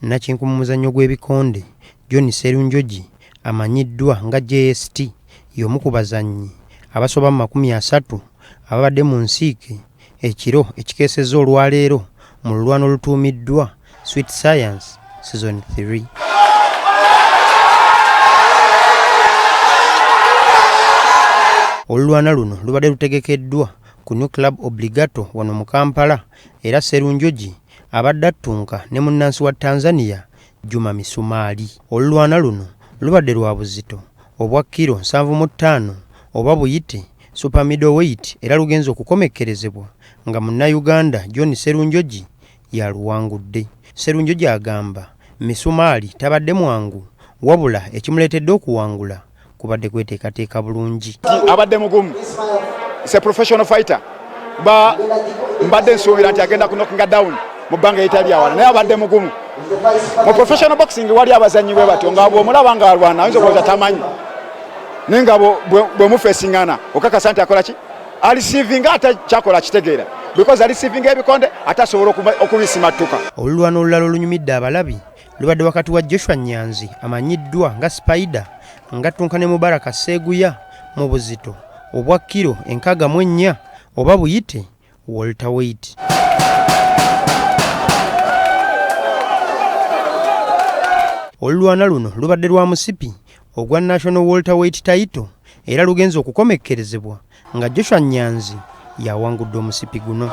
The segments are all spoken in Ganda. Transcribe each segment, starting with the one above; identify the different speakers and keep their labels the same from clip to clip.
Speaker 1: Nakinkumu mu muzannyo gw'ebikonde John Sserunjogi amanyiddwa nga JST y'omu ku bazannyi abasoba mu 30 ababadde mu nsiike ekiro ekikeesezza olwaleero mu lulwana olutuumiddwa Sweet Science Season 3. Olulwana luno lubadde lutegekeddwa ku New Club Obligato wano mu Kampala era Sserunjogi abadde attunka ne munnansi wa Tanzania Juma Misumali. Olulwana luno lubadde lwa buzito obwa kilo 75 oba buyite super middleweight era lugenza okukomekkerezebwa nga Munnayuganda John Sserunjogi yaluwangudde. Sserunjogi agamba Misumali tabadde mwangu wabula ekimuleetedde okuwangula kubadde kweteekateeka bulungi.
Speaker 2: Abadde mugumu. Is a professional fighter. Mbadde nsuubira nti agenda kunokinga down mu bbanga etali awala naye abadde mugumu. Mu professional boxing wali abazannyi bwe batyo nga bw'omulaba nga alwana ayinza okuloza tamanyi naye nga bwe mufeesingana okakasa nti akola ki alisiivinga ate kyakola kitegeera because alisiivinga ebikonde ate asobola okubisimattuka.
Speaker 1: Olulwana olulala olunyumidde abalabi lubadde wakati wa Joshua Nyanzi amanyiddwa nga Spider ng'attunka ne Mubaraka Sseguya mu buzito obwa kilo 64 oba buyite welterweight. Olulwana luno lubadde lwa musipi ogwa National Welterweight title era lugenza okukomekkerezebwa nga Joshua Nyanzi yawangudde omusipi guno.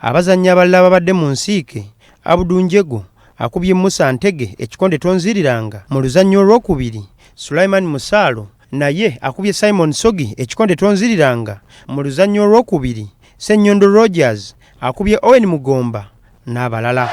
Speaker 1: Abazannyi abalala babadde mu nsiike Abdul Njego akubye Musa Ntege ekikonde tonziriranga mu luzannyo olwokubiri. Sulaiman Musalo naye akubye Simon Sogi ekikonde tonziriranga mu luzannyo olwokubiri. Sennyondo Rogers akubye Owen Mugomba n'abalala.